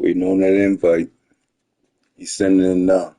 Waiting on that invite. He's sending it now.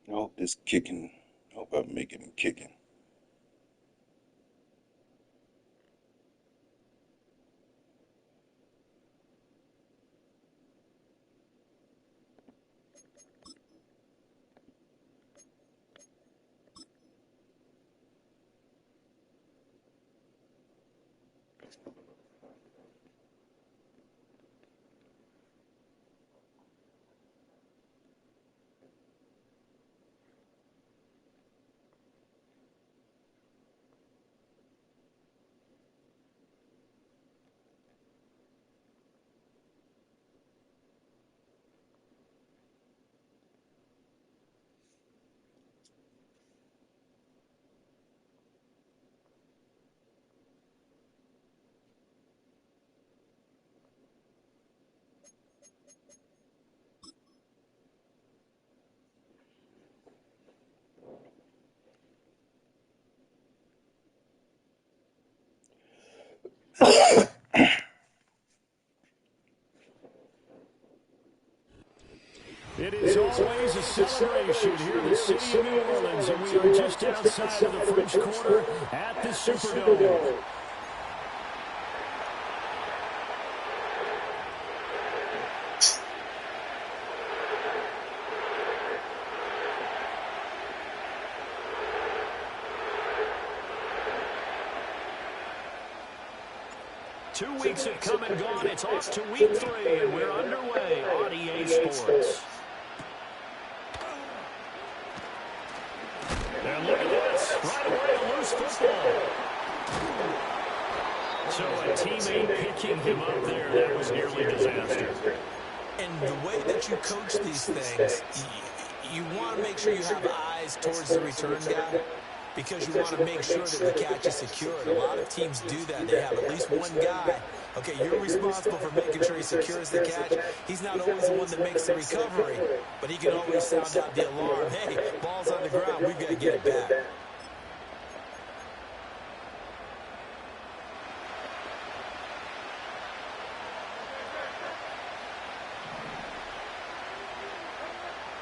I hope this kicking. I hope I'm making it kicking. It is always a celebration here in the city of New Orleans, and we are just outside of the French Quarter at the Superdome. 2 weeks have come and gone. It's off to week 3, and we're underway on EA Sports. And look at this. Right away, a loose football. So a teammate picking him up there, that was nearly disaster. And the way that you coach these things, you want to make sure you have eyes towards the return guy, because you want to make sure that the catch is secured. A lot of teams do that. They have at least one guy. Okay, you're responsible for making sure he secures the catch. He's not always the one that makes the recovery, but he can always sound out the alarm. Hey, ball's on the ground. We've got to get it back.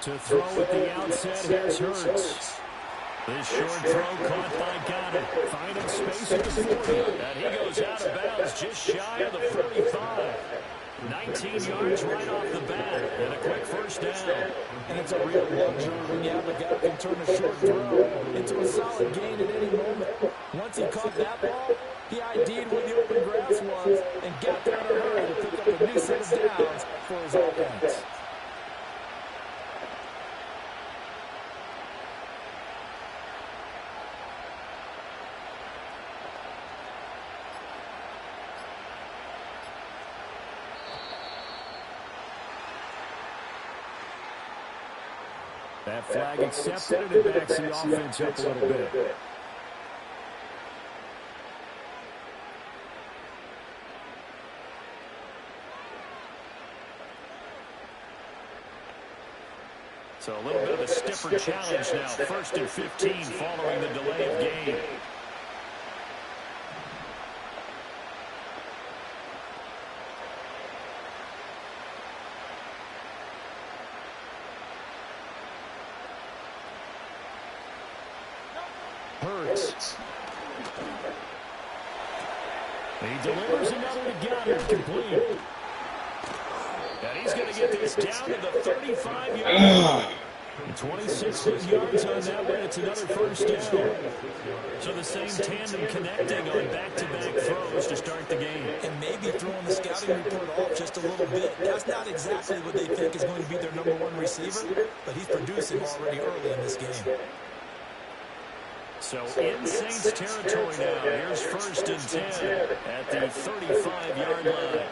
To throw at the outset, here's Hurts. This short throw caught by Goddard. Finding space at the 40. And he goes out of bounds just shy of the 45. 19 yards right off the bat. And a quick first down. And it's a real luxury when you have a guy who can turn a short throw into a solid gain at any moment. Once he caught that ball, he ID'd where the open grass was and got there in a hurry to pick up a new set of downs for his offense. That flag accepted, and it backs the offense up a little bit. So a little bit of a stiffer challenge now. 1st and 15 following the delay of game. Hurts. He delivers another to Goddard, complete. And he's going to get this down to the 35-yard line. 26 good yards on that one. It's another first down. So the same tandem connecting on back-to-back throws to start the game. And maybe throwing the scouting report off just a little bit. That's not exactly what they think is going to be their #1 receiver, but he's producing already early in this game. So in Saints territory now. Here's 1st and 10 at the 35-yard line.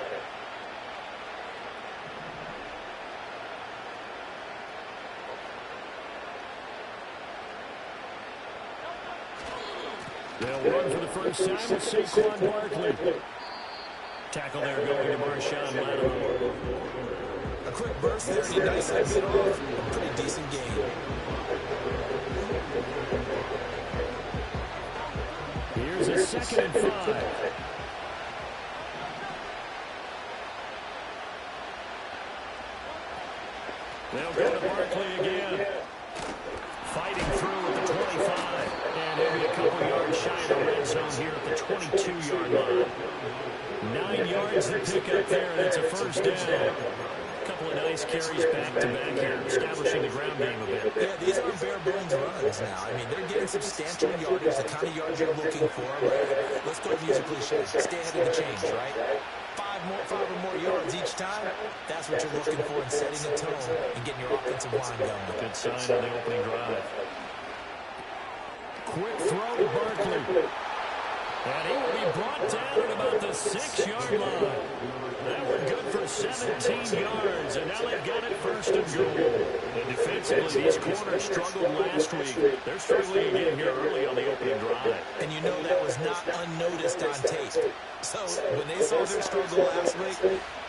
They'll run for the first time with Saquon Barkley. Tackle there going to Marshawn Lattimore. A quick burst there, and he nicely bit off a pretty decent gain. Here's a 2nd and 5. They'll go to Barkley again. Fighting through at the 25. And he'll be a couple yards shy of the red zone here at the 22-yard line. 9 yards to pick up there, and it's a first down. A couple of nice carries back-to-back here, establishing the ground game a bit. Yeah, these aren't bare-bones runs now. I mean, they're getting substantial yardage, the kind of yards you're looking for. Let's go use a cliche. Stay ahead of the change, right? Five or more yards each time, that's what you're looking for in setting a tone and getting your offensive line going. Good sign on the opening drive. Quick throw to Barkley. And he will be brought down at about the 6-yard line. That one good for 17 yards, and now they've got it 1st and goal. And defensively, these corners struggled last week. They're struggling again here early on the opening drive. And you know that was not unnoticed on tape. So when they saw their struggle last week,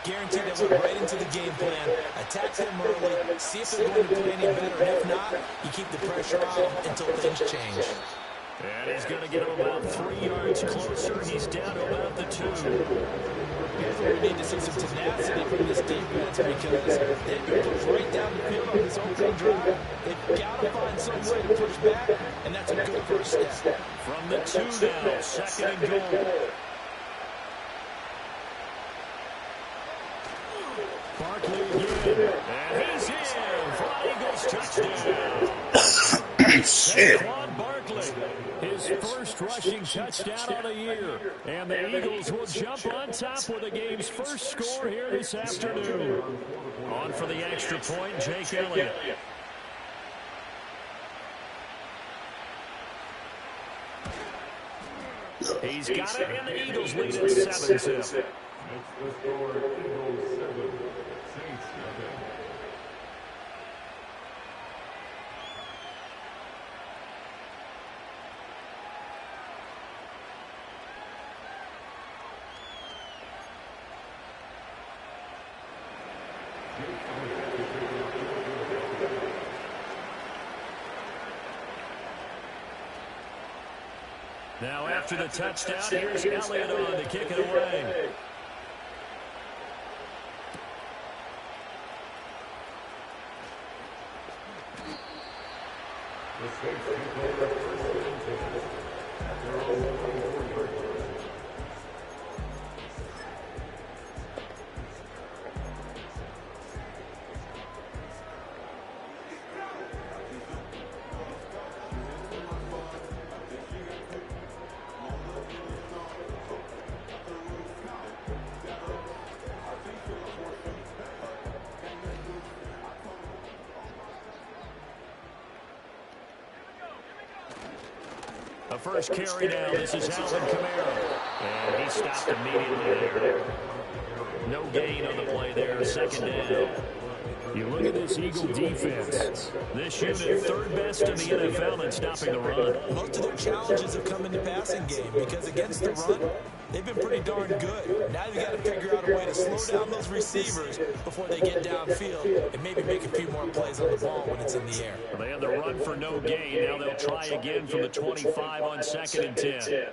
guaranteed they went right into the game plan, attack them early, see if they're going to play any better. And if not, you keep the pressure on until things change. And he's going to get him about 3 yards closer. He's down to about the 2. Here's where we need to see some tenacity from this defense, because they've been pushed right down the field on this opening drive. They've got to find some way to push back, and that's a good first step. From the 2 now, 2nd and goal. Barkley again, and he's in for an Eagles touchdown. Shit. Saquon Barkley, his first rushing touchdown of the year. And the Eagles will jump on top with the game's first score here this afternoon. On for the extra point, Jake Elliott. He's got it, and the Eagles lead at 7-0. Now after the touchdown, here's Elliott on to kick it away. A first carry now. This is Alvin Kamara. And he stopped immediately there. No gain on the play there, second down. You look at this Eagle defense. This unit, third best in the NFL in stopping the run. Most of their challenges have come in the passing game because against the run, they've been pretty darn good. Now they've got to figure out a way to slow down those receivers before they get downfield and maybe make a few more plays on the ball when it's in the air. Well, they had the run for no gain. Now they'll try again from the 25 on 2nd and 10.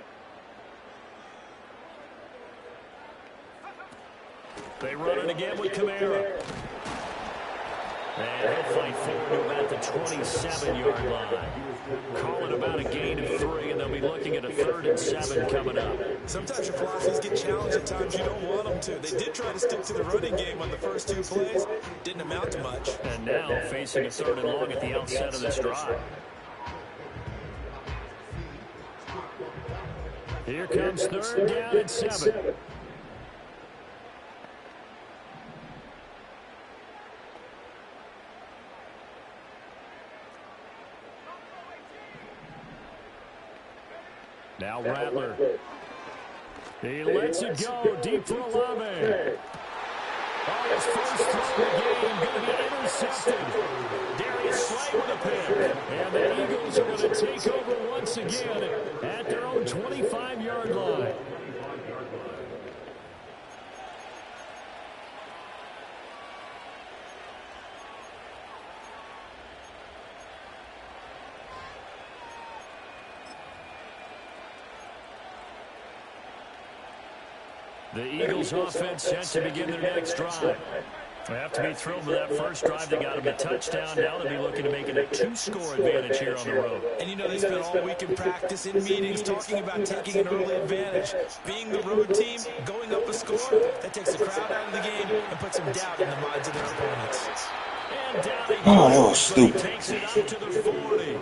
They run it again with Kamara. And he'll fight forward to about the 27-yard line. Calling about a gain of 3, and they'll be looking at a 3rd and 7 coming up. Sometimes your philosophies get challenged at times you don't want them to. They did try to stick to the running game on the first 2 plays. Didn't amount to much. And now facing a 3rd and long at the outset of this drive. Here comes 3rd down and 7. Now Rattler. He lets it go deep for Olave. Oh, his first throw of the game going to be intercepted. Darius Slay with a pick. And the Eagles are going to take over once again at their own 25-yard line. The Eagles offense set to begin their next drive. They have to be thrilled with that first drive. They got them a touchdown. Now they'll be looking to make it a 2-score advantage here on the road. And you know, they spent all week in practice, in meetings, talking about taking an early advantage. Being the road team, going up a score, that takes the crowd out of the game and puts some doubt in the minds of their opponents. And down he goes, that was stupid. He takes it up to the 40.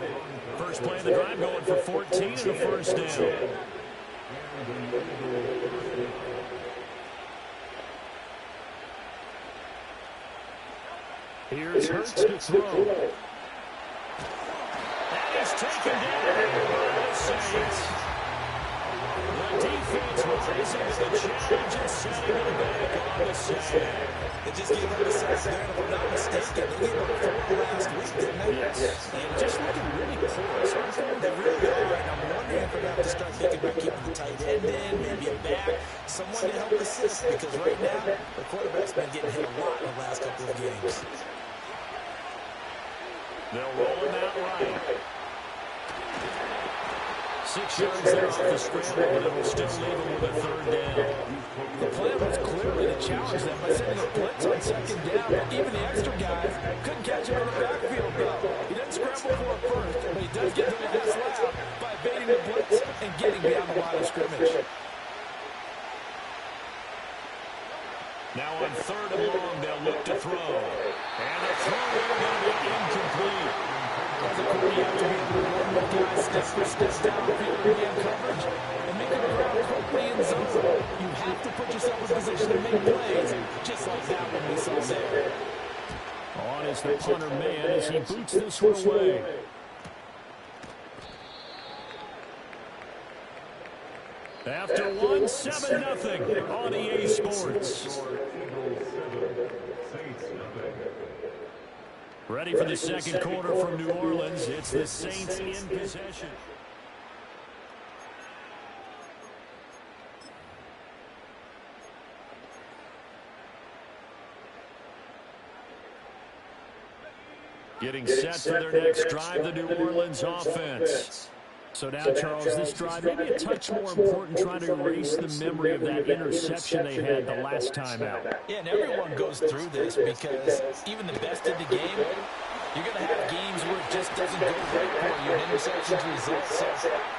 First play of the drive going for 14 and a first down. Here's Hurts to throw. And he's taken down by the Saints. The defense rising to the challenge and setting them back on the sack. They just gave up a sack there, and if I'm not mistaken, they gave up 4 last week, didn't they? Yes. And just looking really close. They really are, and I'm wondering if we're going to have to start thinking about keeping the tight end in, maybe a back, someone to help assist, because right now, the quarterback's been getting hit a lot in the last couple of games. They'll roll him out right. 6 yards there off the scramble, but it'll still leave him with a 3rd down. The plan was clearly to challenge them by sending a blitz on 2nd down, but even the extra guys couldn't catch him on the backfield, though. He didn't scramble for it first, but he does get to the last lap by evading the blitz and getting beyond the line of scrimmage. Now on 3rd and long, they'll look to throw. And the throw is going to be incomplete. As a quarterback, you have to be able to run with guys step for step downfield and man coverage and make the ground quickly in zone. You have to put yourself in position to make plays, just like that one we saw there. On is the punter man as he boots this one away. After 1, 7-0 on EA Sports. Ready for the second quarter from New Orleans. It's the Saints in possession. Getting set for their next drive, the New Orleans offense. So now, Charles, this drive maybe a touch more important, trying to erase the memory of that interception they had the last time out. Yeah, and everyone goes through this because even the best in the game, you're going to have games where it just doesn't go right for you, and interceptions result. So,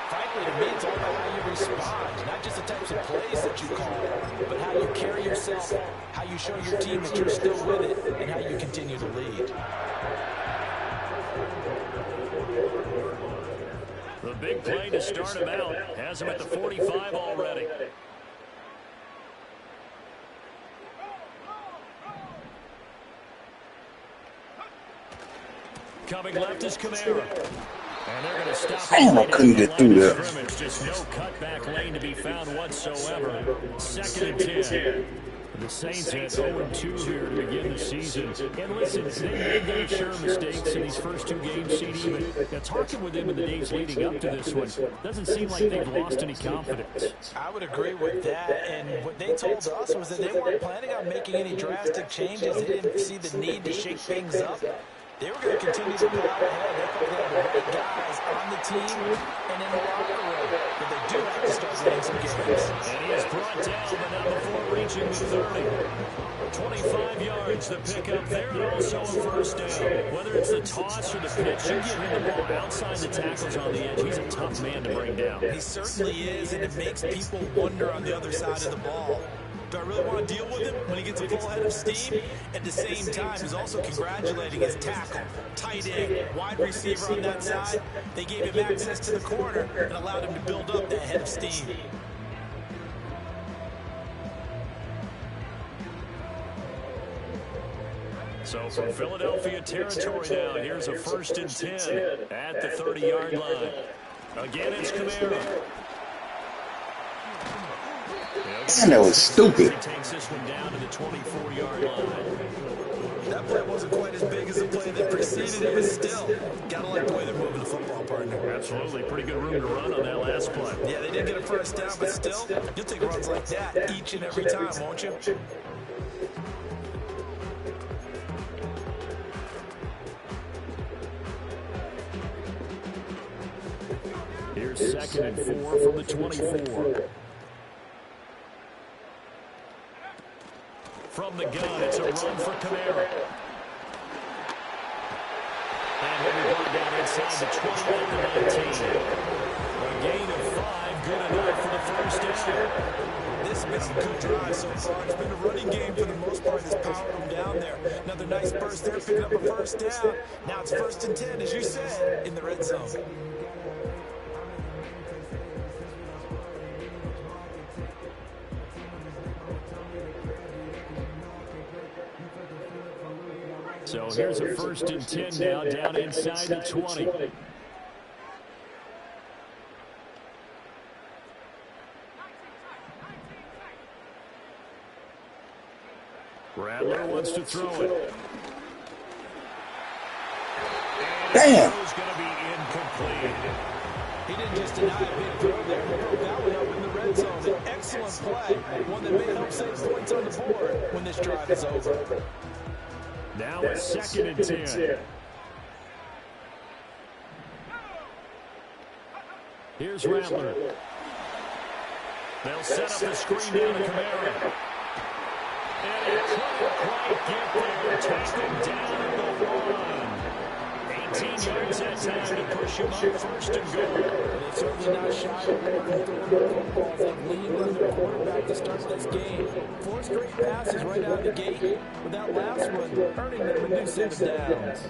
frankly, to me, it's all about how you respond, not just the types of plays that you call, but how you carry yourself, how you show your team that you're still with it, and how you continue to lead. The big play to start him out has him at the 45 already. Coming left is Kamara. And they're going to stop. Damn, I couldn't get through that. Just no cutback lane to be found whatsoever. 2nd and 10. The Saints had 0-2 here to begin the season. And listen, they made their share of mistakes in these first two games, CD, but talking with them in the days leading up to this one, doesn't seem like they've lost any confidence. I would agree with that, and what they told us was that they weren't planning on making any drastic changes. They didn't see the need to shake things up. They were going to continue to plow ahead. They felt they had the right guys on the team and in the locker room. But they do have to start winning some games. And he is brought down, but not before reaching the 30. 25 yards to pick up there, and also a first down. Whether it's the toss or the pitch, you give him the ball outside the tackles on the edge. He's a tough man to bring down. He certainly is, and it makes people wonder on the other side of the ball. Do I really want to deal with him when he gets a full head of steam? At the same time, he's also congratulating his tackle, tight end, wide receiver on that side. They gave him access to the corner and allowed him to build up that head of steam. So from Philadelphia territory now, here's a 1st and 10 at the 30-yard line. Again, it's Kamara. Man, that was stupid. He takes this one down to the 24-yard line. That play wasn't quite as big as the play that preceded it, but still, gotta like the way they're moving the football, partner. Absolutely, pretty good room to run on that last play. Yeah, they did get a first down, but still, you'll take runs like that each and every time, won't you? Here's 2nd and 4 from the 24. From the gun, it's a run for Kamara. And he'll be brought down inside the 21 to 19. A gain of 5, good enough for the first down. This has been a good drive so far. It's been a running game for the most part. It's powered them down there. Another nice burst there, picking up a first down. Now it's 1st and 10, as you said, in the red zone. So here's a 1st and 10 now, down inside the 20. Rattler wants to throw it. Damn. It's going to be incomplete. He didn't just deny a big throw there. He broke that one up in the red zone. An excellent play. One that may help save points on the board when this drive is over. Now a 2nd and 10. Here's Rattler. They'll set up the screen down to Kamara. And he couldn't quite get there. Tackled down at the 1. 18 yards that time to push him up 1st and goal. They're certainly not shy of throwing footballs. They've leaned on their quarterback to start this game. 4 straight passes right out of the gate, with that last one earning them a new 7 downs.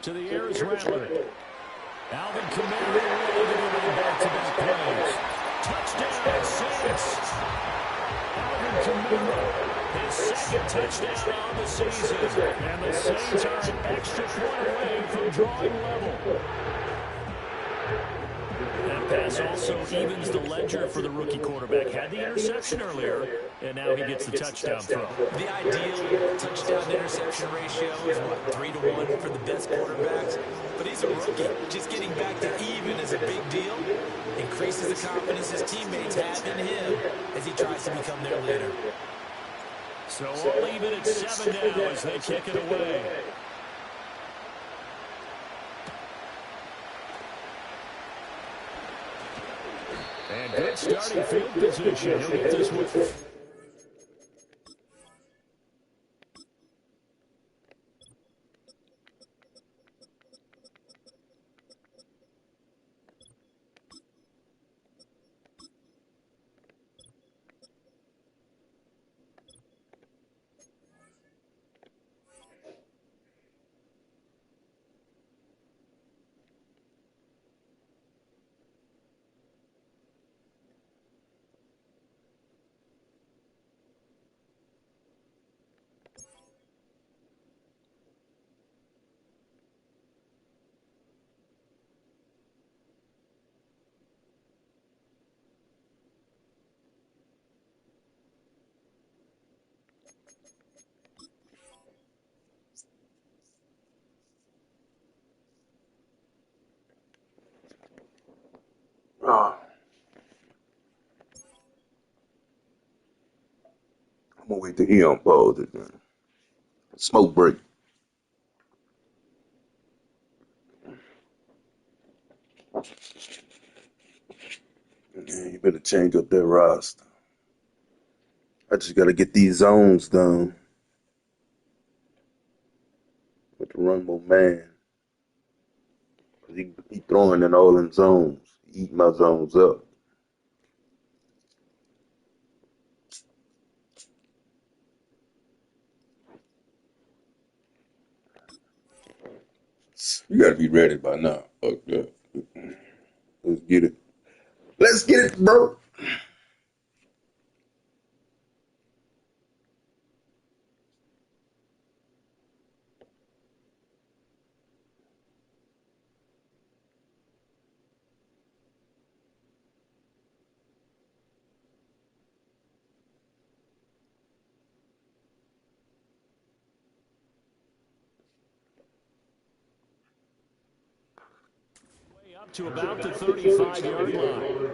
To the air is Rattler. Alvin Kamara really getting back-to-back plays. Touchdown, Saints. Alvin Kamara, his 2nd touchdown on the season. And the Saints are an extra point away from drawing level. That pass also evens the ledger for the rookie quarterback. Had the interception earlier, and now he gets the touchdown throw. The ideal touchdown-to-interception ratio is, what, 3 to 1 for the best quarterbacks? But he's a rookie. Just getting back to even is a big deal. Increases the confidence his teammates have in him as he tries to become their leader. So all even at 7 now as they kick it away. And good starting field position. He'll get this one. wait till he unpause it, man. Smoke break. Man, you better change up that roster. I just gotta get these zones done with the run more man. Cause he throwing in all them zones. He eating my zones up. You gotta be ready by now. Fuck that. Let's get it. Let's get it, bro. Up to about the 35-yard line.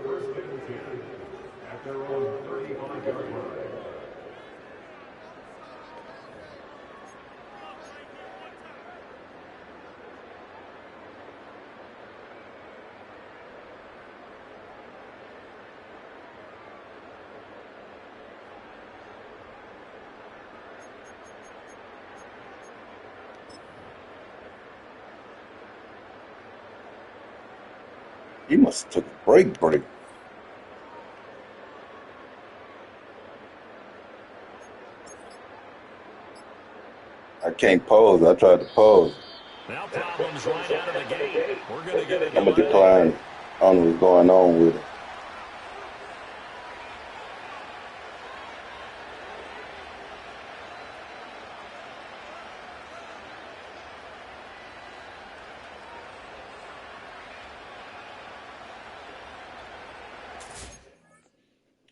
He must have took a break. I can't pause. I tried to pause. Now problems right out of the gate. We're going to get a I'm going to decline. I don't know what's going on with it.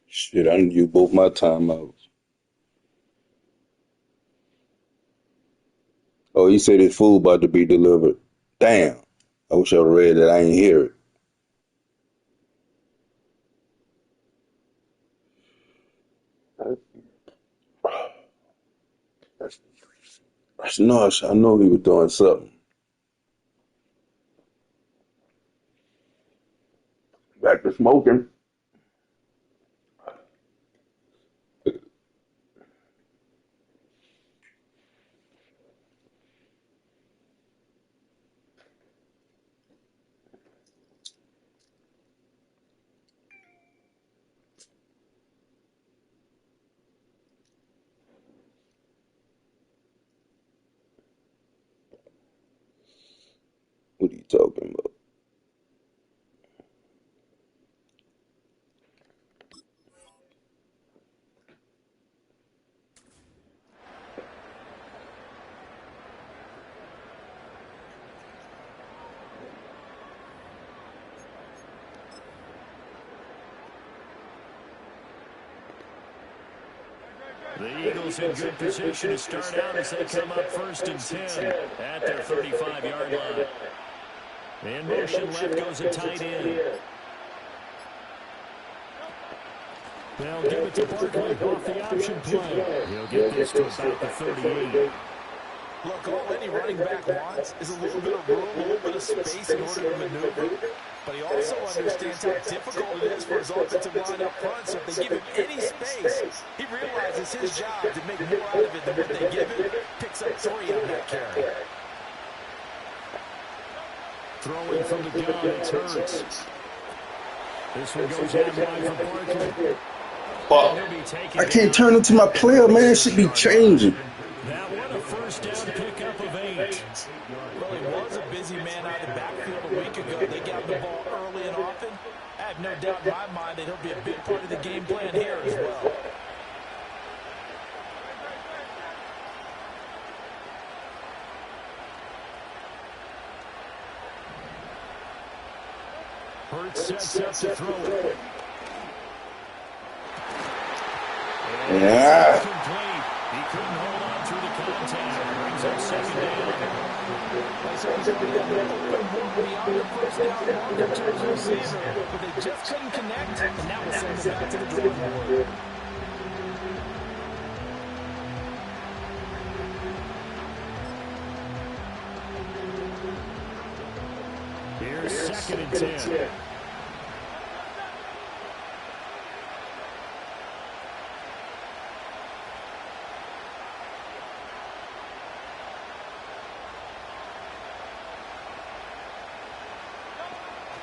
Shit, I didn't use both my timeouts. Oh, he said his food about to be delivered. Damn. I wish I would have read that. I ain't hear it. I know he was doing something. Back to smoking. What are you talking about? The Eagles in good position to start out as they come up 1st and 10 at their 35-yard line. In motion left goes a tight end. They'll give it to Barkley off the option play. He'll get this to about the 38. Look, all any running back wants is a little bit of room, a little bit of space in order to maneuver. But he also understands how difficult it is for his offensive line up front. So if they give him any space, he realizes his job to make more out of it than what they give him. Picks up 3 on that carry. Throwing from the gun, it's Hurts. This one goes out wide for Barkley. I can't turn into my player, man. It should be changing. That one a first down pickup of 8. Well, he was a busy man out of the backfield a week ago. They got the ball early and often. I have no doubt in my mind that he'll be a big part of the game plan here as well. Hurts sets up to throw it. Yeah. Complete. He couldn't hold on through the contact. Brings up 2nd down. Beyond the first down, longer-term receiver, but they just couldn't connect, and that will send them back to the drawing board. Here's 2nd and 10.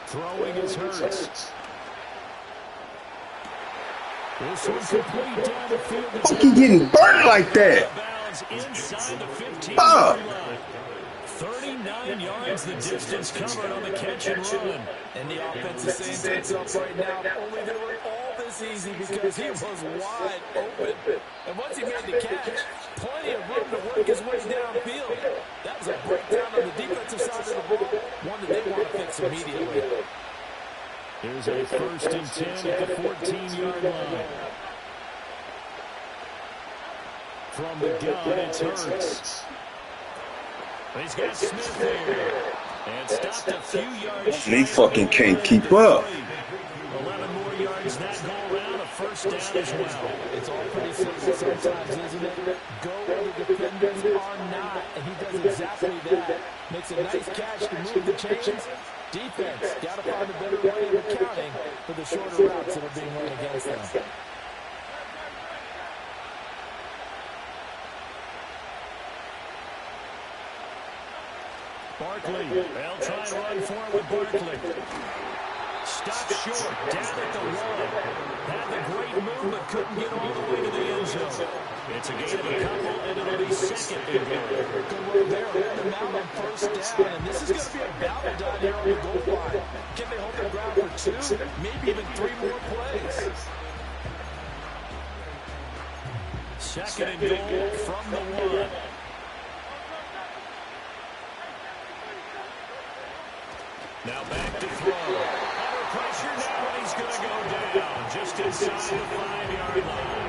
Throwing is Hurts. This one complete down the field. Fucking getting burnt like that. Inside the 15-yard line. 39 yards the distance covered on the catch and run. And the offense is saying to itself right now, only they were all this easy because he was wide open. And once he made the catch, plenty of room to work his way downfield. That was a breakdown on the defensive side of the ball, one that they want to fix immediately. Here's a 1st and 10 at the 14-yard line. From the gun, it's Hurts. He's got Smith here. And stopped a few yards. He fucking can't keep up. 11 more yards that go around. A 1st down as well. It's all pretty simple sometimes, isn't it? Go where the defenders are not. And he does exactly that. Makes a nice catch to move the chains. Defense, got to find a better way of accounting for the shorter routes that are being run against them. Barkley, they'll try and run for it with Barkley. Stopped short, down at the 1. Had the great move, but couldn't get all the way to the end zone. It's a gain of a couple, and it'll be 2nd and goal. Good work there, holding them out on 1st down, and this is going to be a battle down here on the goal line. Can they hold their ground for 2, maybe even 3 more plays? 2nd and goal from the 1. Now back to throw. Under pressure now, and he's going to go down just inside the 5-yard line.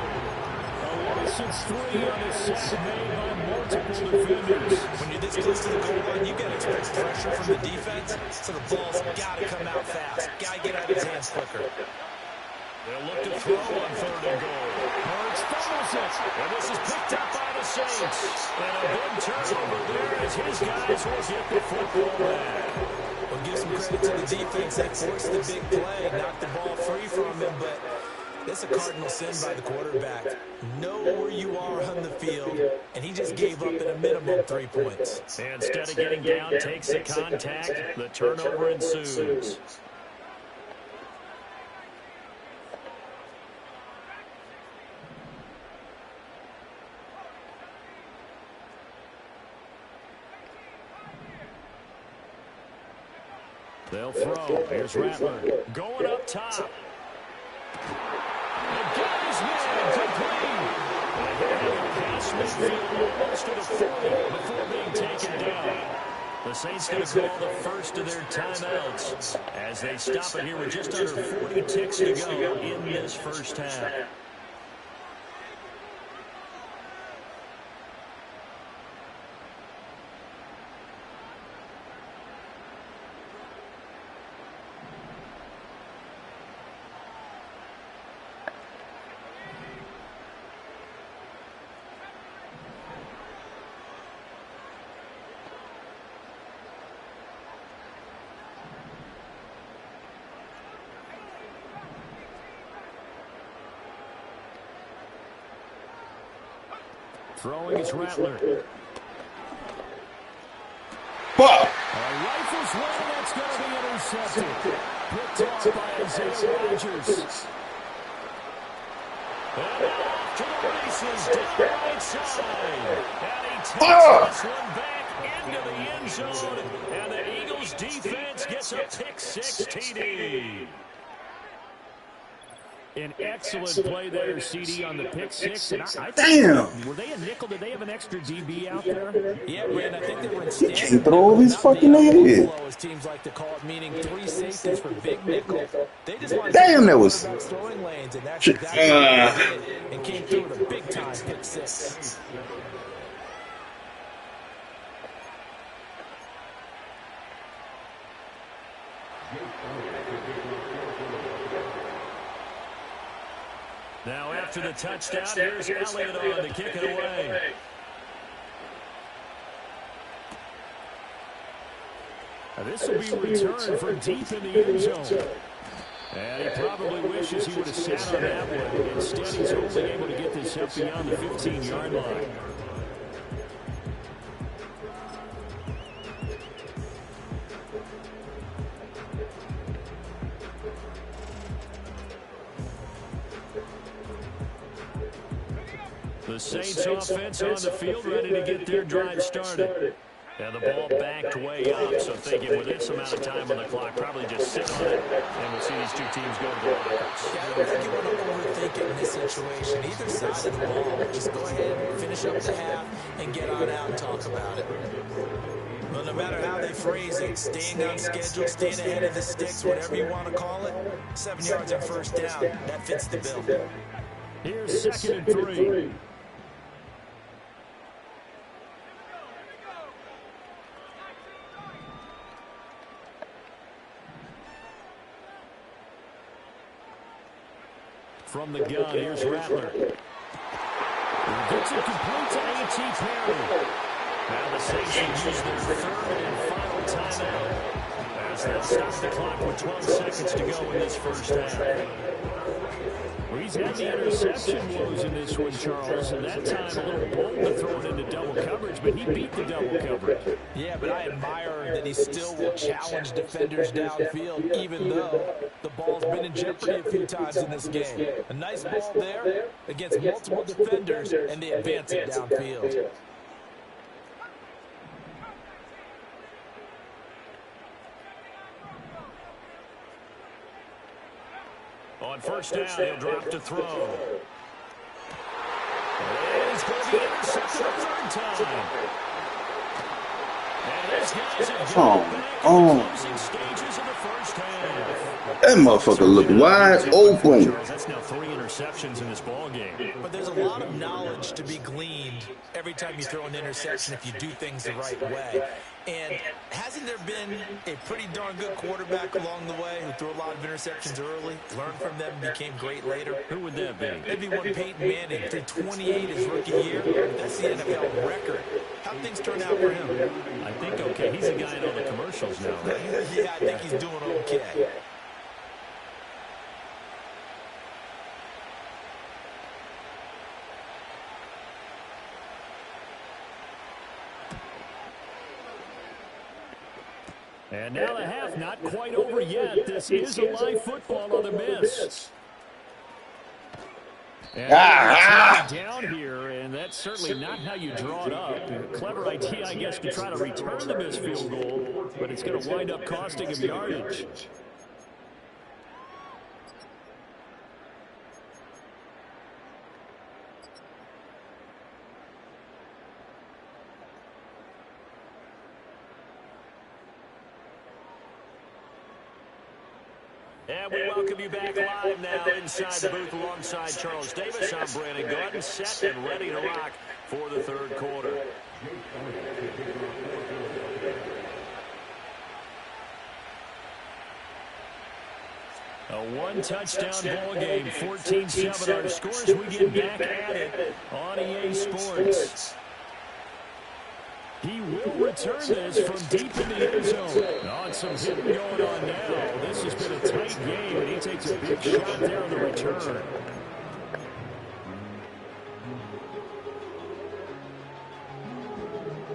Since 3 on his set made by multiple defenders. When you're this close to the goal line, you got to expect pressure from the defense, so the ball's got to come out fast. Got to get out of his hands quicker. They'll look to throw on 3rd and goal. Hurts fumbles it, and this is picked up by the Saints. And a big turnover there as his guys will get the football back. Well, give some credit to the defense. They forced the big play, knocked the ball free from him, but that's a cardinal sin by the quarterback. Know where you are on the field, and he just gave up at a minimum 3 points. And instead of getting down, takes the contact. The turnover ensues. They'll throw. Here's Rattler. Going up top. And got his man complete. And they're going to pass midfield almost to the 40 before being taken down. The Saints going to call the first of their timeouts as they stop it here with just under 40 ticks to go in this first half. Throwing is Rattler. Fuck! A rifle swing that's going to be intercepted. Picked off by Isaiah Rodgers. And off to the races down the right side. And he takes this one back into the end zone. And the Eagles defense gets a pick-6 TD. An excellent play there, CD, on the pick-6. And I Damn! Were they a nickel? Did they have an extra DB out there? Yeah, Brand, I think they were in standard. He can't throw over his fucking head. Buffalo, as teams like to call it, meaning 3 safeties for big nickel. They just wanted Damn, to that was... throwing lanes, and that's exactly what they did, and came through with a big-time pick-6. Now after the touchdown, here's Elliott on to kick it away. This will be returned from deep in the end zone. And he probably wishes he would have sat on that one. Instead, he's only able to get this up beyond the 15-yard line. The Saints offense on the field, ready to get their drive started. And the ball backed way up, so thinking with this amount of time on the clock, probably just sit on it, and we'll see these two teams go to the lockers. Yeah, I don't think you want to overthink it in this situation. Either side of the ball, just go ahead, finish up the half, and get on out and talk about it. Well, no matter how they phrase it, staying on schedule, staying ahead of the sticks, whatever you want to call it, 7 yards on first down, that fits the bill. Here's 2nd and 3. From the gun, here's Rattler. Gets it complete to A.T. Perry. Now the Saints will use their 3rd and final timeout as they'll stop the clock with 12 seconds to go in this first half. Well, he's had the interception woes in this one, Charles, and that time a little bold to throw it into double coverage, but he beat the double coverage. Yeah, but I admire that he still will challenge defenders downfield, even though the ball's been in jeopardy a few times in this game. A nice ball there against multiple defenders, and they advance it downfield. On first down, he'll drop to throw. And he's going to be intercepted a 3rd time. And these guys have got back in the closing stages of the first half. That motherfucker look wide open. That's now 3 interceptions in this ball game. But there's a lot of knowledge to be gleaned every time you throw an interception if you do things the right way. And hasn't there been a pretty darn good quarterback along the way who threw a lot of interceptions early, learned from them, and became great later? Who would that be? Maybe one Peyton Manning threw 28 his rookie year. That's the NFL record. How'd things turn out for him? I think okay. He's a guy in all the commercials now, right? Yeah, I think he's doing okay. And now the half not quite over yet. This is a live football on the miss. And down here, and that's certainly not how you draw it up. A clever idea, I guess, to try to return the missed field goal, but it's going to wind up costing him yardage. And we welcome you back live now inside the booth alongside Charles Davis. I'm Brandon Gordon, set and ready to rock for the 3rd quarter. A one-touchdown ball game, 14-7 our scores. We get back at it on EA Sports. He will return this from deep in the end zone. On some hitting going on now. This has been a tight game, and he takes a big shot there on the return.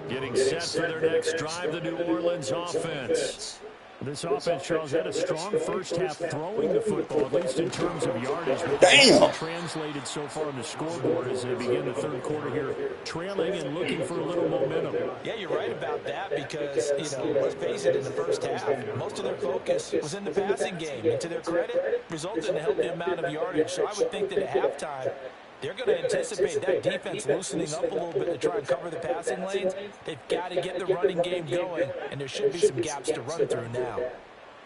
Getting set for their next drive, the New Orleans offense. This offense, Charles, had a strong first half throwing the football, at least in terms of yardage. But translated so far on the scoreboard as they begin the 3rd quarter here, trailing and looking for a little momentum. Yeah, you're right about that because, let's face it, in the first half, most of their focus was in the passing game. And to their credit, resulted in a healthy amount of yardage. So I would think that at halftime, they're going to anticipate that defense loosening up a little bit to try and cover the passing lanes. They've got to get the running game going, and there should be some gaps to run through now.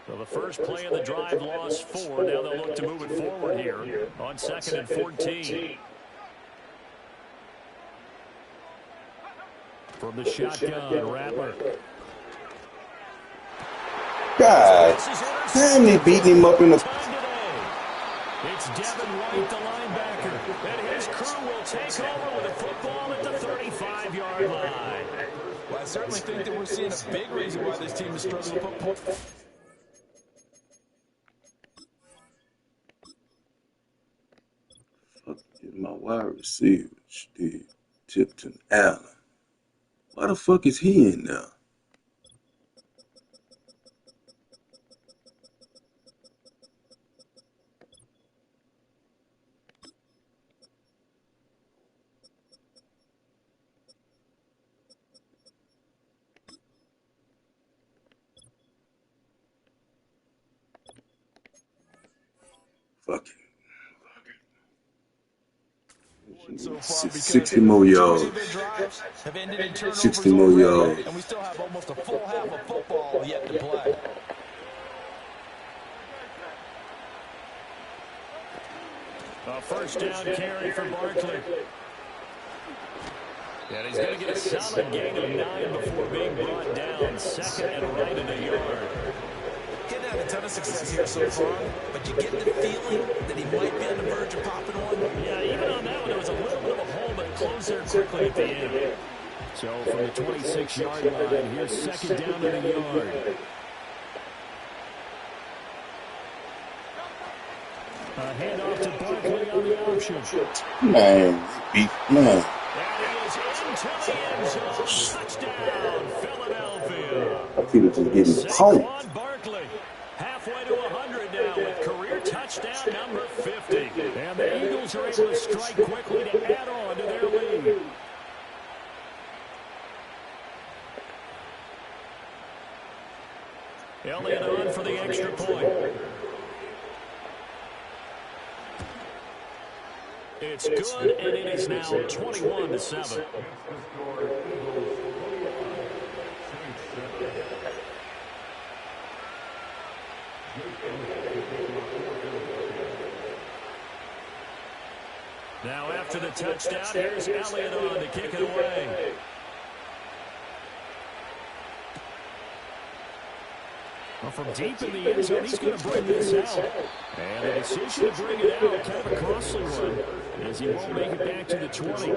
So the first play of the drive lost 4. Now they'll look to move it forward here on 2nd and 14. From the shotgun, Rattler. God, damn, they beating him up in the... It's Devin White, the linebacker, and his crew will take over with a football at the 35-yard line. Well, I certainly think that we're seeing a big reason why this team is struggling to put points. Fuck is my wide receiver, Steve Tipton Allen. Why the fuck is he in there? Fuck it. So far, because 60 more yards. of their drives have ended in turnovers 60 more already, yards. and we still have almost a full half of football yet to play. A first down carry for Barkley. And he's going to get a solid gain of 9 before being brought down. Second and right in the yard. He hasn't had a ton of success here so far, but you get the feeling that he might be on the verge of popping one. Yeah, even on that one, there was a little bit of a hole, but it closed there quickly at the end. So from the 26-yard line, here's second down in the yard. A handoff to Barkley on the option. Man, beat man. And he is into the end zone. Touchdown, Philadelphia. I feel it's just getting pumped. Saquon Barkley, halfway to 100 now with career touchdown number 50. And the Eagles are able to strike quickly to add on to their lead. Elliott on for the extra point. It's good, and it is now 21-7. Now after the touchdown, here's Elliott on to kick it away. Well, from deep in the end zone, he's going to bring this out. And the decision to bring it out, kind of a costly one, as he won't make it back to the 20.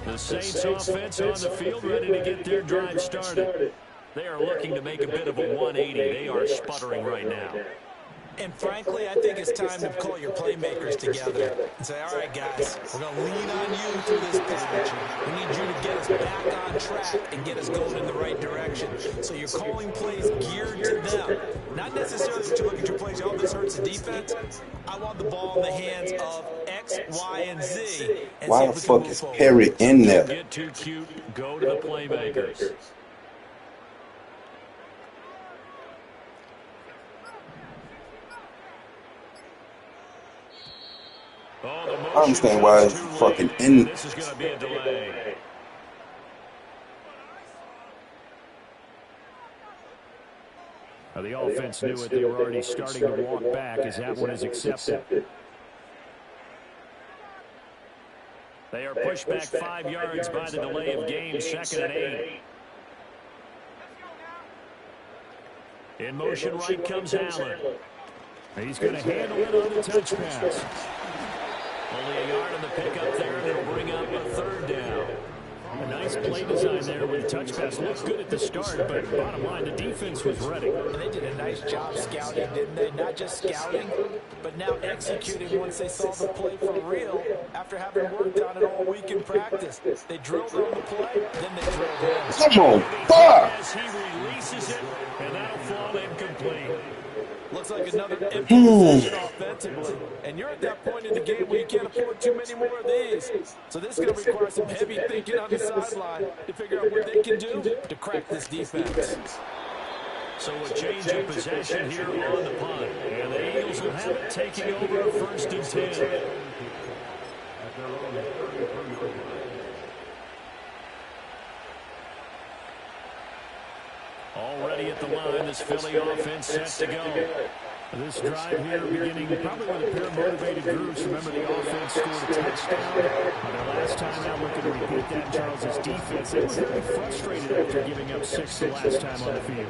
The Saints offense on the field, ready to get their drive started. They are looking to make a bit of a 180. They are sputtering right now. And frankly, I think it's time to call your playmakers together and say, all right, guys, we're going to lean on you through this patch. We need you to get us back on track and get us going in the right direction. So you're calling plays geared to them. Not necessarily that you look at your plays, oh, this hurts the defense. I want the ball in the hands of X, Y, and Z. And why the fuck is Perry in there? Get too cute, go to the playmakers. I understand why it's fucking in. This is going to be a delay. The offense knew it. They were already starting to walk back as that one is accepted. They are pushed back 5 yards by the delay of game, second and 8. In motion right comes Allen. He's going to handle it on the touch pass. Only a yard on the pickup there, and it'll bring up a third down. A nice play design there with the touch pass. Looked good at the start, but bottom line, the defense was ready. And they did a nice job scouting, didn't they? Not just scouting, but now executing once they saw the play for real after having worked on it all week in practice. They drilled on the play, then they drilled in. Come on, fuck! As he releases it, and that'll fall incomplete. Looks like another empty possession offensively. And you're at that point in the game where you can't afford too many more of these. So this is going to require some heavy thinking on the sideline to figure out what they can do to crack this defense. So a change of possession here on the punt. And the Eagles will have it taking over first and 10. Already at the line, this Philly offense set to go. This drive here beginning probably with a pair of motivated groups. Remember, the offense scored a touchdown. Their last time out, looking to repeat that, Charles' defense. They were very frustrated after giving up 6 the last time on the field.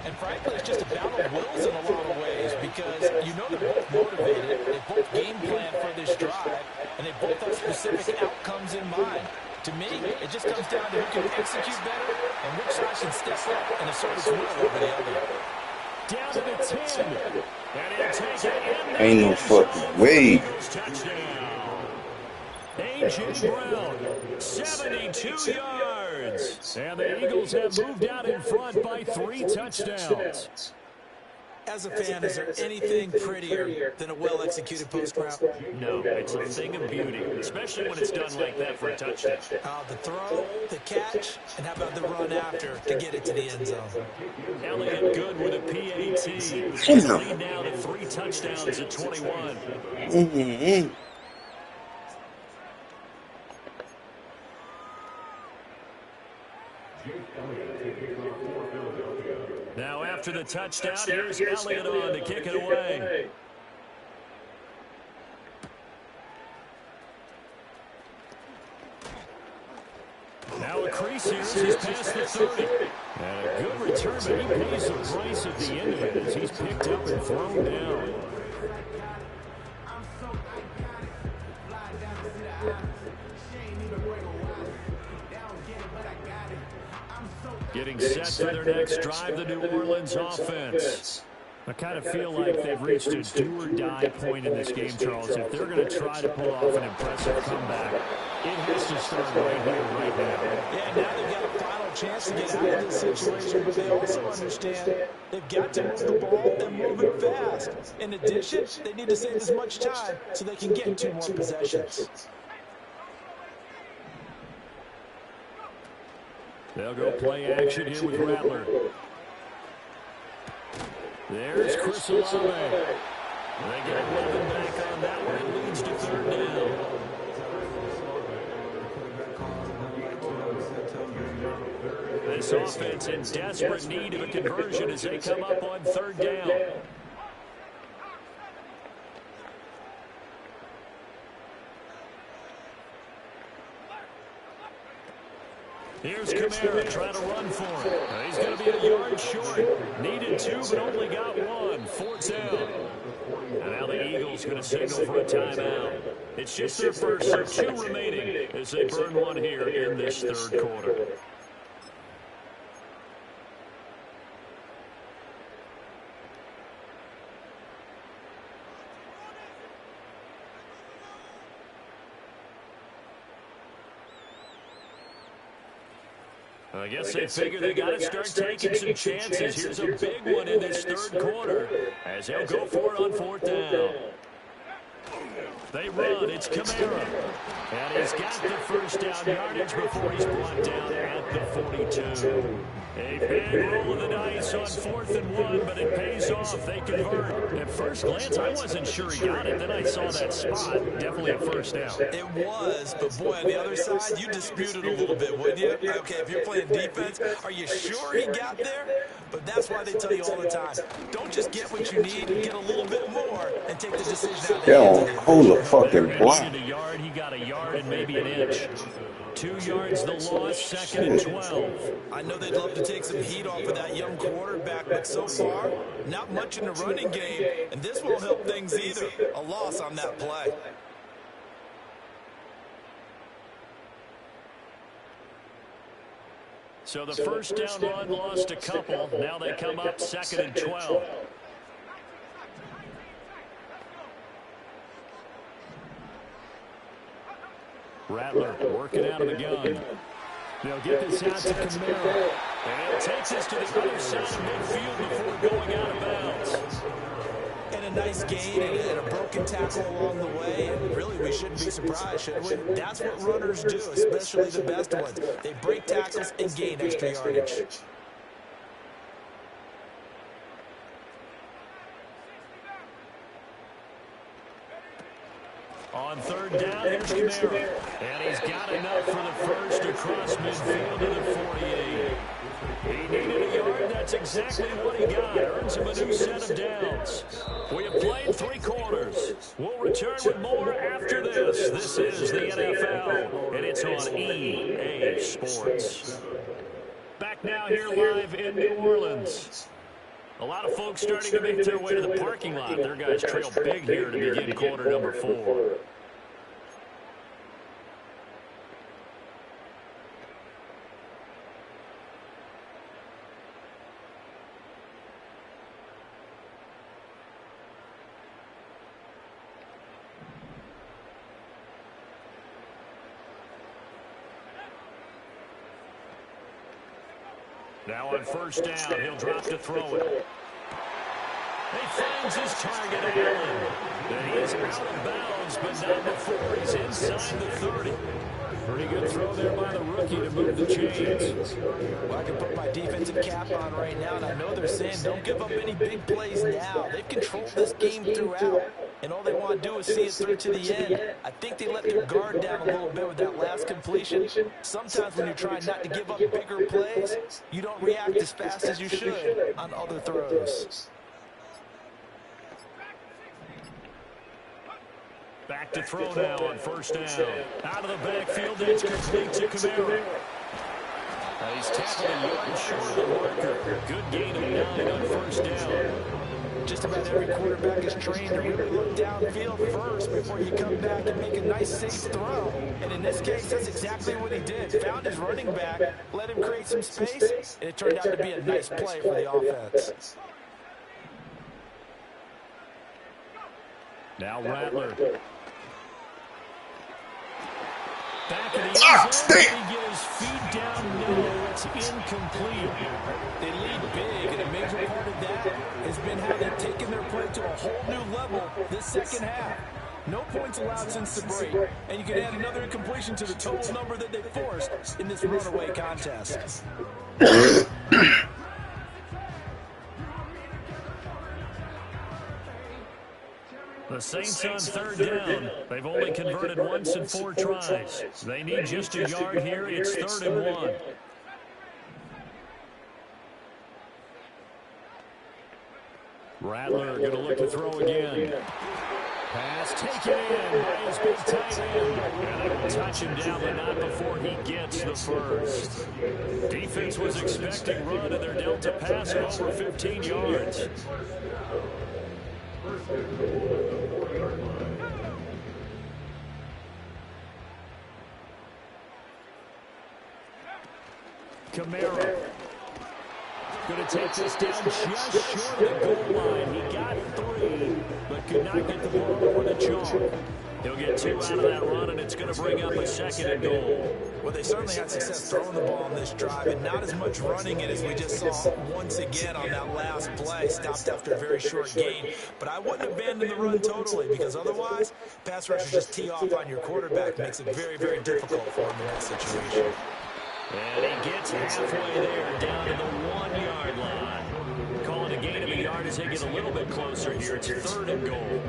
And frankly, it's just a battle of wills in a lot of ways because you know they're both motivated, they both game plan for this drive, and they both have specific outcomes in mind. To me, it just comes down to who can execute better and which side can step up and assert its will over the other. Down to the 10. And he'll take it in. Ain't no fucking way. Touchdown. A.J. Brown, 72 yards. And the Eagles have moved out in front by 3 touchdowns. As a fan, is there anything prettier than a well-executed post route? No, it's a thing of beauty, especially when it's done like that for a touchdown. The throw, the catch, and how about the run after to get it to the end zone? Elliott good with a PAT. Lead now to 3 touchdowns at 21. Now after the touchdown, here's Elliott on to kick it away. Now a crease here as he's past the 30. And a good return, but he pays the price at the end of it as he's picked up and thrown down. Getting set for their next drive, the New Orleans offense. I kind of feel like they've reached a do-or-die point in this game, Charles. If they're going to try to pull off an impressive comeback, it has to start right here, right now. Yeah, now they've got a final chance to get out of this situation, but they also understand they've got to move the ball and move it fast. In addition, they need to save as much time so they can get 2 more possessions. They'll go play action here with Rattler. There's Chris Olave. They get 11 back on that one. It leads to 3rd down. This offense in desperate need of a conversion as they come up on 3rd down. Here's Kamara trying to run for him. He's going to be a yard short. Needed 2, but only got 1. 4th down. And now the Eagles going to signal for a timeout. It's just their first, so 2 remaining as they burn 1 here in this 3rd quarter. I guess they figure they got to start taking some chances. Here's a big one in this 3rd quarter as they'll go for it on 4th down. They run. It's Kamara. And he's got the 1st down yardage before he's brought down at the 42. A big roll of the dice on 4th and 1, but it pays off. They convert. At first glance, I wasn't sure he got it. Then I saw that spot. Definitely a 1st down. It was, but boy, on the other side, you disputed a little bit, wouldn't you? Okay, if you're playing defense, are you sure he got there? But that's why they tell you all the time, don't just get what you need, get a little bit more, and take the decision out of the Yo, hold the fucking block. He got a yard and maybe an inch. 2 yards the loss, 2nd and 12. I know they'd love to take some heat off of that young quarterback, but so far, not much in the running game, and this won't help things either. A loss on that play. So the 1st down run lost a couple. Now they come up 2nd and 12. Rattler working out of the gun. They'll get this out to Kamara. And he'll take this to the other side of midfield before going out of bounds. And a nice gain and a broken tackle along the way. And really, we shouldn't be surprised, should we? That's what runners do, especially the best ones. They break tackles and gain extra yardage. On 3rd down, here's Kamara. And he's got enough for the 1st across midfield to the 48. He needed a yard. That's exactly what he got. Earns him a new set of downs. We have played 3 quarters. We'll return with more after this. This is the NFL, and it's on EA Sports. Back now here live in New Orleans. A lot of folks starting to make their way to the parking lot. Their guys trail big here to begin quarter number 4. Now on first down, he'll drop to throw it. He finds his target, Allen. And he is out of bounds, but not before he's inside the 30. Pretty good throw there by the rookie to move the chains. Well, I can put my defensive cap on right now, and I know they're saying don't give up any big plays now. They've controlled this game throughout, and all they want to do is see it through to the end. I think they let their guard down a little bit with that last completion. Sometimes when you're trying not to give up bigger plays, you don't react as fast as you should on other throws. Back to throw now on first down. Out of the backfield, that's complete to Kamara. He's tackled a yard short of the marker. Good gain of 9 on first down. Just about every quarterback is trained to really look downfield first before you come back and make a nice, safe throw. And in this case, that's exactly what he did. Found his running back, let him create some space, and it turned out to be a nice play for the offense. Now Rattler. Back in the end zone, he get his feet down. No, it's incomplete. They lead big, and a major part of that has been how they've taken their play to a whole new level this second half. No points allowed since the break, and you can add another incompletion to the total number that they forced in this runaway contest. The Saints on third down. They've only converted once in 4 tries. They need just a yard here. It's 3rd and 1. Rattler going to look to throw again. Pass taken in by his big tight end. And they will touch him down, but not before he gets the first. Defense was expecting run, and they're dealt to pass it over 15 yards. Kamara going to take this down just short of the goal line. He got 3, but could not get the ball over the chalk. He'll get 2 out of that run, and it's going to bring up a 2nd and goal. Well, they certainly had success throwing the ball on this drive, and not as much running it as we just saw once again on that last play. Stopped after a very short gain. But I wouldn't abandon the run totally, because otherwise, pass rushers just tee off on your quarterback. Makes it very, very difficult for him in that situation. And he gets halfway there, down to the 1-yard line. Calling a gain of a yard as they get a little bit closer here. It's 3rd and goal.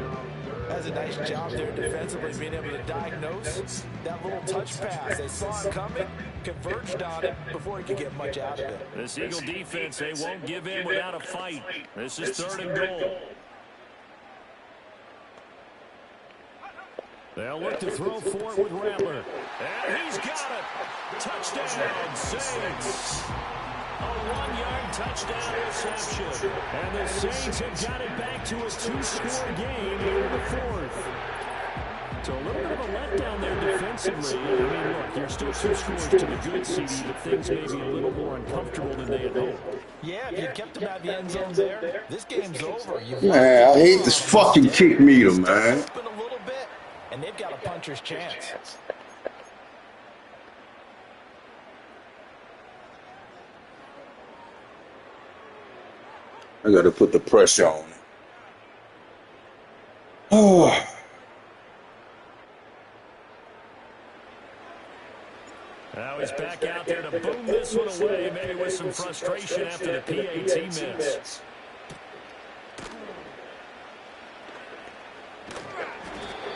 Has a nice job there defensively, being able to diagnose that little touch pass. They saw it coming, converged on it before he could get much out of it. This Eagle defense, they won't give in without a fight. This is 3rd and goal. They'll look to throw for it with Rattler. And he's got it. Touchdown, Saints. A 1-yard touchdown reception. And the Saints have got it back to a 2-score game here in the 4th. So a little bit of a letdown there defensively. I mean, look, you're still 2 scores to the good, CD, but things may be a little more uncomfortable than they had hoped. Yeah, if you kept him out of the end zone there, this game's over. Man, I hate this fucking kick meter, man. A little bit, and they've got a puncher's chance. I got to put the pressure on it. Oh. Now he's back out there to boom this one away, maybe with some frustration after the PAT miss.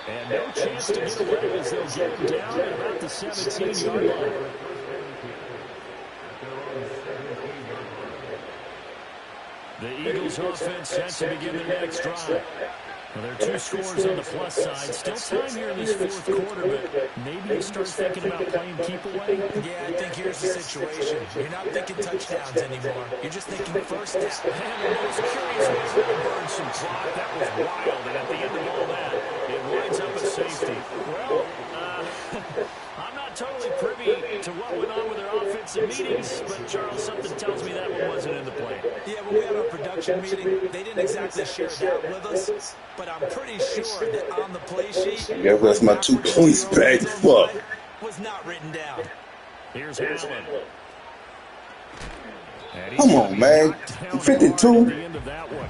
And no chance to get away as they'll get him down at about the 17-yard line. The Eagles offense set to begin their next drive. Well, there are two scores on the plus side. Still time here in this fourth quarter, but maybe you start thinking about playing keep away? Yeah, I think here's the situation. You're not thinking touchdowns anymore. You're just thinking first down. And the most curious way to burn some clock. That was wild. And at the end of all that, it winds up a safety. Well, I'm not totally privy to what went on with their offensive meetings, but, Charles, something tells me that one wasn't in the plan. Yeah, when we had our production meeting, they didn't exactly share that with us, but I'm pretty sure that on the play sheet, Yeah, that's my 2 points back. Fuck. was not written down. Here's Allen. Come on, man. 52. The end of that one.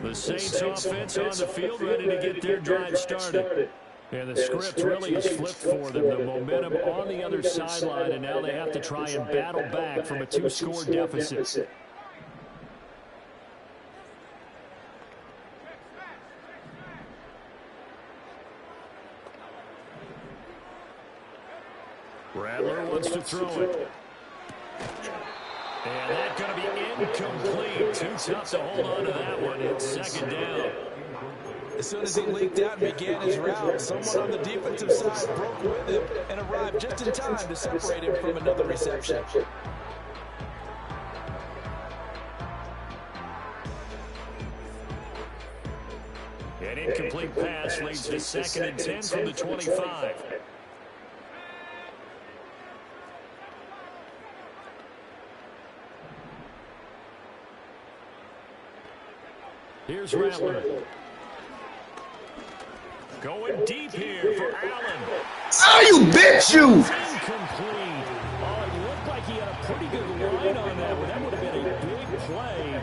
The Saints offense on the field, ready to get their drive started. And the script really has flipped for them. The momentum on the other sideline, and now they have to try and battle back from a 2-score deficit. Rattler wants to throw it. And that's going to be incomplete. Too tough to hold on to that one. It's second down. As soon as he leaked out and began his route, someone on the defensive side broke with him and arrived just in time to separate him from another reception. An incomplete pass leads to 2nd and 10 from the 25. Here's Rattler. Going deep here for Allen. Oh, you bitch, you! Incomplete. Oh, it looked like he had a pretty good line on that one. That would have been a big play.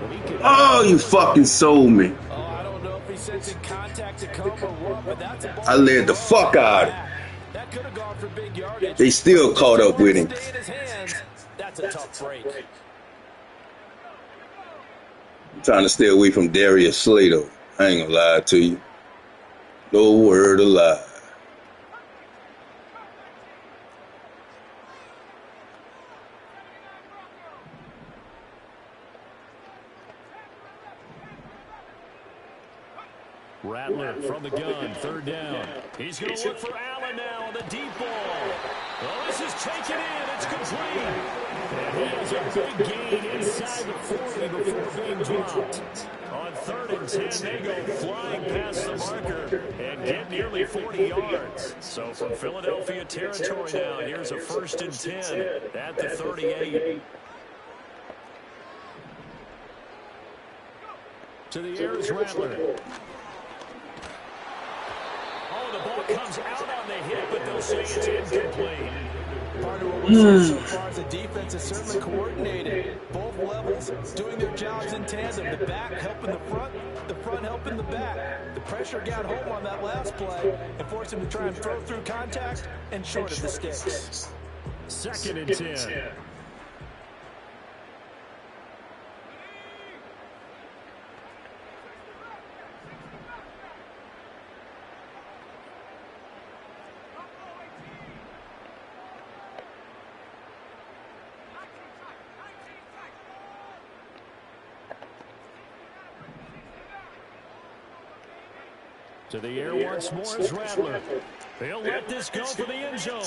But he could... Oh, you fucking sold me. Oh, I don't know if he's sensing contact to come or what, but that's a ball. I led the fuck out of him. That could have gone for big yardage. They still caught up with him. Stay in his hands. That's a tough break. I'm trying to stay away from Darius Slater. I ain't gonna lie to you. No word of lie. Rattler from the gun, 3rd down. He's going to look for Allen now on the deep ball. Oh, this is taken in. It's complete. And he has a big gain inside the 40 before being dropped. On 3rd and 10, they go flying past the marker and get nearly 40 yards. So from Philadelphia territory now, here's a 1st and 10 at the 38. To the air is Rattler. Oh, the ball comes out on the hit, but they'll say it's incomplete. Part of what we're seeing so far is the defense is certainly coordinated. Both levels doing their jobs in tandem. The back helping the front helping the back. The pressure got home on that last play and forced him to try and throw through contact and short of the sticks. 2nd and 10. To the air once more is Rattler. They'll let this go for the end zone.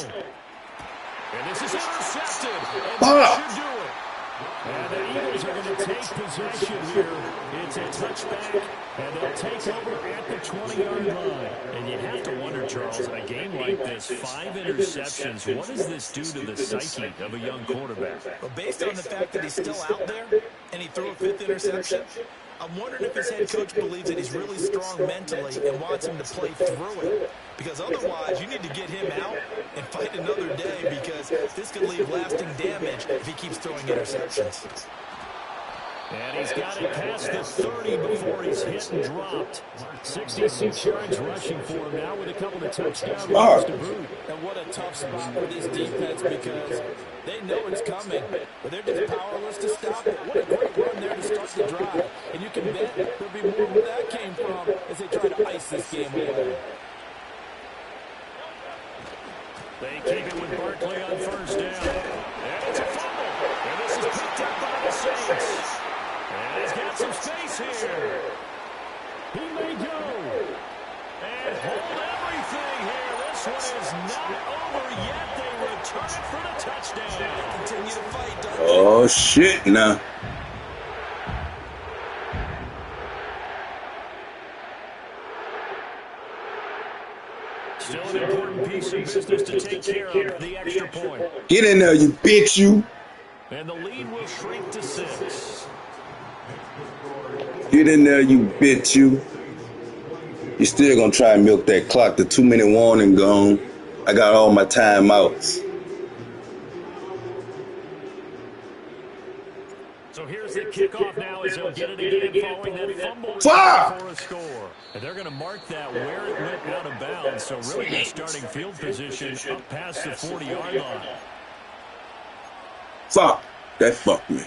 And this is intercepted. And that should do it. And the Eagles are going to take possession here. It's a touchback, and they'll take over at the 20-yard line. And you have to wonder, Charles, a game like this, 5 interceptions, what does this do to the psyche of a young quarterback? Well, based on the fact that he's still out there and he threw a 5th interception, I'm wondering if his head coach believes that he's really strong mentally and wants him to play through it. Because otherwise, you need to get him out and fight another day, because this could leave lasting damage if he keeps throwing interceptions. And he's got it past the 30 before he's hit and dropped. 66 yards rushing for him now with a couple of touchdown runs to boot. And what a tough spot for this defense because they know it's coming, but they're just powerless to stop it. What a great run there to start the drive. And you can bet there'll be more where that came from as they try to ice this game away. They keep it with Barkley on first down. And it's a fumble. And this is picked up by the Saints. And he's got some space here. He may go. And hold everything here. This one is not over yet. They return it for the touchdown. They continue to fight, don't they? Oh, shit, now. Still an important piece of business to take care of, the extra point. Get in there, you bitch, you. And the lead will shrink to 6. Get in there, you bitch, you. You still gonna try and milk that clock. The 2-minute warning gone. I got all my timeouts. So here's the kickoff now as they'll get it again following that fumble for a score. And they're going to mark that where it went out of bounds. So really good starting field position up past the 40-yard line. Fuck. That fucked me.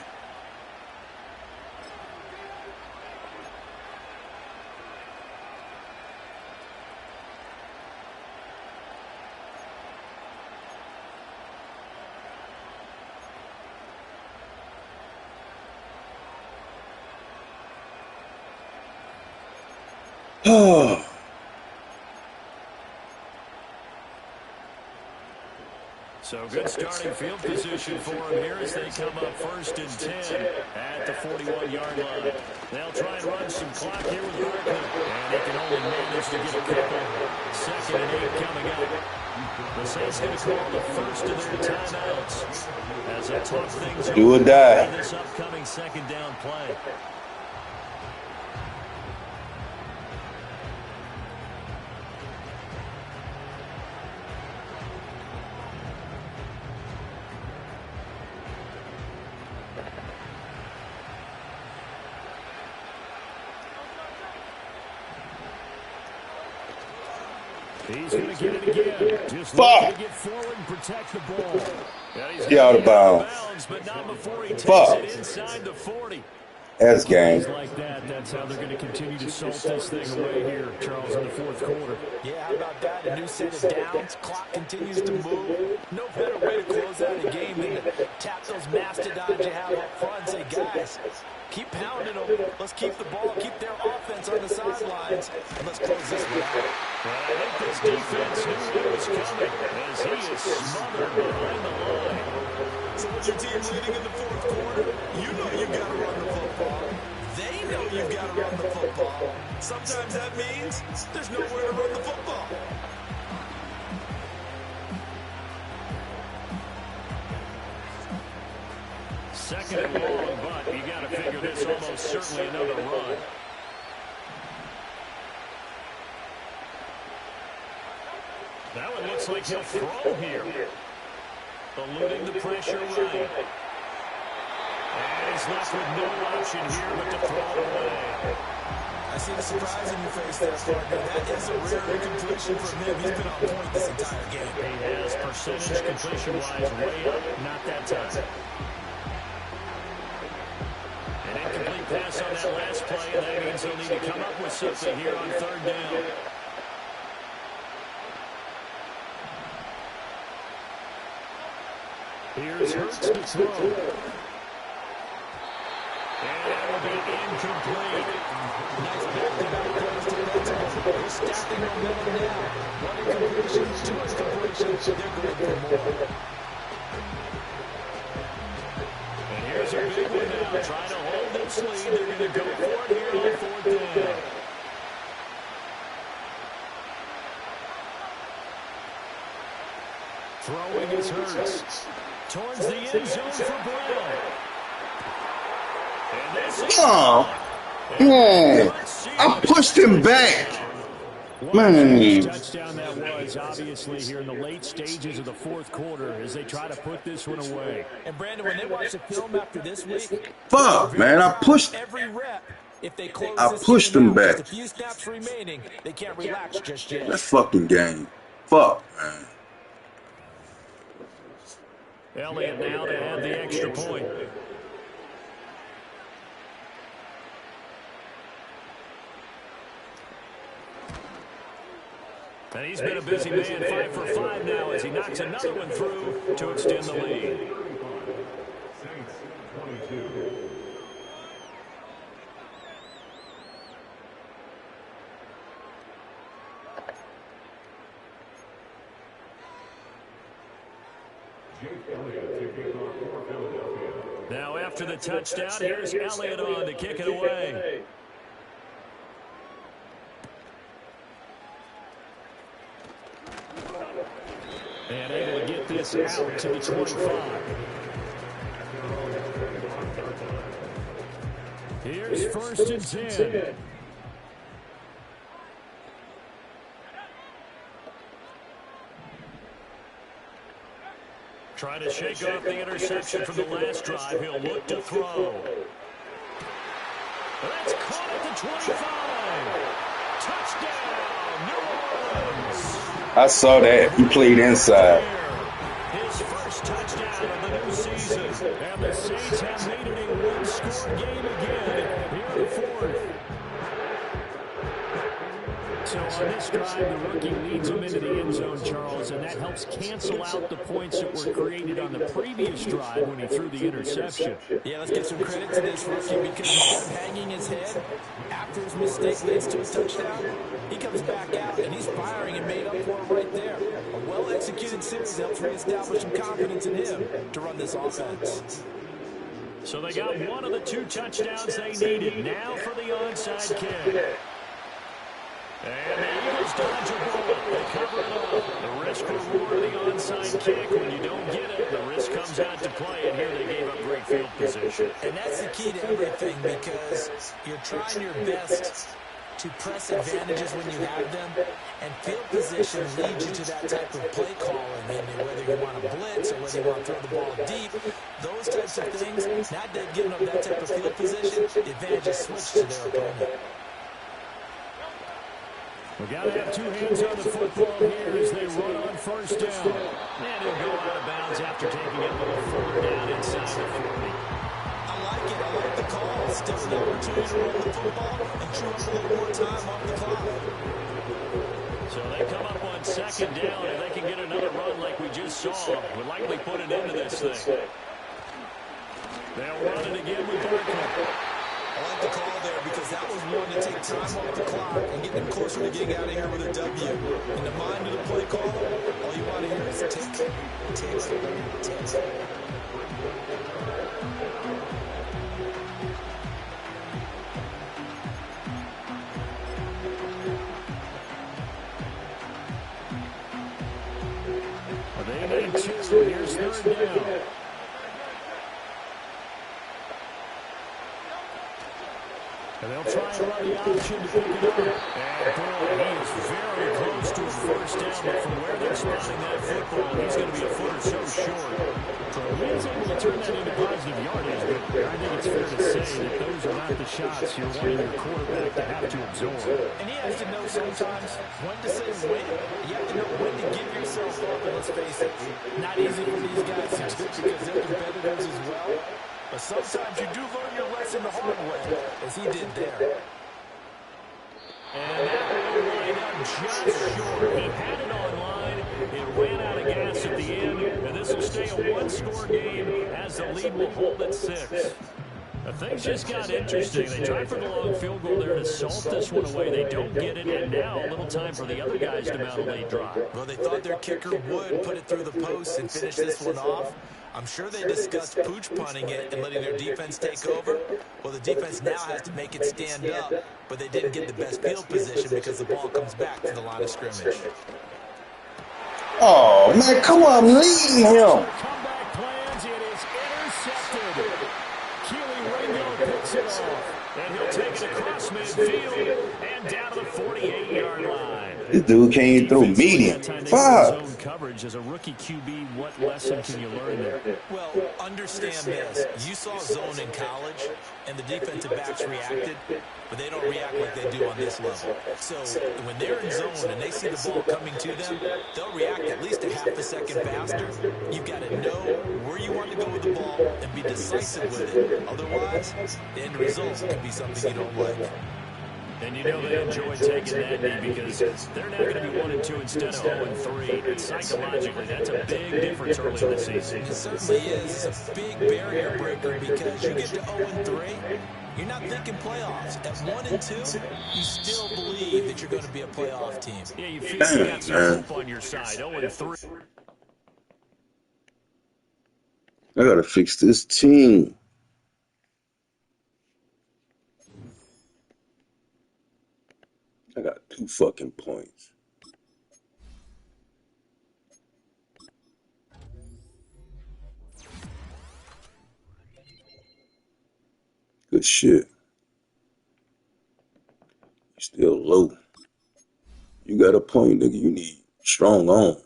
Oh. So good starting field position for them here as they come up 1st and 10 at the 41-yard line. They'll try and run some clock here with Barkley. And they can only manage to get a couple. 2nd and 8 coming up. The Saints going to call the first of their timeouts as they talk things Do or die. over this upcoming 2nd down play. He's going to get it again. Just looking to get forward and protect the ball. Get out of bounds. But not before he takes Fuck. it inside the 40. That's game. Like that's how they're going to continue to salt this thing away here, Charles, in the 4th quarter. Yeah, how about that? A new set of downs. Clock continues to move. No better way to close out a game than to tap those mastodons you have up front and say, guys, keep pounding them. Let's keep the ball, keep their offense on the sidelines, and let's close this one out. Well, I think this defense knew what was coming as he is smothered behind the line. So with your team leading in the 4th quarter, you know you've got to run the football. They know you've got to run the football. Sometimes that means there's nowhere to run the football. Second and long, but you got to figure this almost certainly another run. That one looks like he'll throw here. Eluding the pressure right. And he's left with no option here but to throw it away. I see the surprise in your face there, partner. That is a rare incompletion from him. He's been on point this entire game. He has percentage completion-wise way up, not that time. An incomplete pass on that last play, and that means he'll need to come up with something here on 3rd down. Here's Hurts to throw. And that will be incomplete. Nice back-to-back plays defensively. They're stacking momentum now. One incompletion, 2 incompletions. They're going for more. And here's a big one now. Trying to hold this lead. They're going to go for it here on 4th down. Throwing is Hurts. Towards the end zone for Brown. And this is... Oh, man. I pushed him back. What a huge Man. touchdown that was, obviously, here in the late stages of the fourth quarter as they try to put this one away. And, Brandon, when they watch the film after this week, they'll be Fuck, very man. proud of every rep if they close I this pushed game him out. back. Just a few snaps remaining. They can't relax just yet. That fucking game. Fuck, man. Elliott now to have the extra point. And he's been a busy man, 5 for 5 now as he knocks another one through to extend the lead. Now after the touchdown, here's Elliott on to kick it away. And able to get this out to the 25. Here's 1st and 10. Trying to shake off the interception from the last drive. He'll look to throw. That's caught at the 25. Touchdown, New Orleans. I saw that. He played inside. His first touchdown of the new season. And the Saints have made it a one-score game again here in the fourth. So on this drive, the rookie leads him into the end zone, Charles, and that helps cancel out the points that were created on the previous drive when he threw the interception. Yeah, let's give some credit to this rookie because instead of hanging his head after his mistake leads to a touchdown, he comes back out and he's firing and made up for it right there. A well-executed series helps reestablish some confidence in him to run this offense. So they got one of the 2 touchdowns they needed. Now for the onside kick. And the Eagles dodge a bullet. They cover it up. The risk reward of the onside kick. When you don't get it, the risk comes out to play. And here they gave up great field position. And that's the key to everything because you're trying your best to press advantages when you have them. And field position leads you to that type of play calling. And whether you want to blitz or whether you want to throw the ball deep, those types of things, now they've given up that type of field position, the advantage is switched to their opponent. We've got to have 2 hands on the football here as they run on 1st down. And he'll go out of bounds after taking it a little further down inside the 40. I like it. I like the call. Still an opportunity to run the football and chew up a little more time off the clock. So they come up on 2nd down, and they can get another run like we just saw. Would likely put an end to this thing. They'll run it again with Barkley. I like the call there because that was one to take time off the clock and get them closer to getting out of here with a W. In the mind of the play call, all you want to hear is tick, tick, tick. They need 2. Here's 3rd down. And they'll try and run the option to pick it up. And boy, he is very close to a 1st down, but from where they're spotting that football, he's going to be a foot or so short. So he is able to turn that into positive yardage, but I think it's fair to say that those are not the shots you're wanting your quarterback to have to absorb. And he has to know sometimes when to say when. You have to know when to give yourself up, and let's face it, not easy for these guys to do because they're competitors as well. But sometimes you do learn your lesson the hard way, as he did there. And that will line up just short. He had it on line. It ran out of gas at the end. And this will stay a one-score game as the lead will hold at 6. Things just got interesting. They tried for the long field goal there to salt this one away. They don't get it, and now a little time for the other guys to mount a late drive. Well, they thought their kicker would put it through the post and finish this one off. I'm sure they discussed pooch punting it and letting their defense take over. Well, the defense now has to make it stand up, but they didn't get the best field position because the ball comes back to the line of scrimmage. Oh, man, come on, lead him. Comeback plans, it is intercepted. Keely Ringo picks it off. And he'll take it across midfield and down to the 48-yard line. This dude can't throw Defensively, medium. that time they were in Fuck. zone coverage. As a rookie QB, what lesson can you learn there? Well, understand this. You saw zone in college, and the defensive backs reacted, but they don't react like they do on this level. So when they're in zone and they see the ball coming to them, they'll react at least a half a second faster. You've got to know where you want to go with the ball and be decisive with it. Otherwise, the end result could be something you don't like. And you know they enjoyed taking that knee because they're now going to be 1-2 instead of 0-3. And psychologically, that's a big difference early in the season. It certainly is. It's a big barrier breaker because you get to 0-3, you're not thinking playoffs. At 1-2, you still believe that you're going to be a playoff team. Yeah, you feel you got some hope on your side. 0-3. I gotta fix this team. I got 2 fucking points. Good shit. You still low. You got a point, nigga. You need strong arm.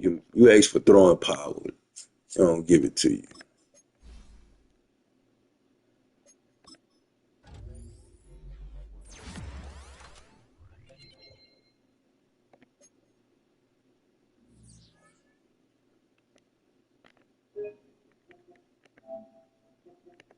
You ask for throwing power. I don't give it to you.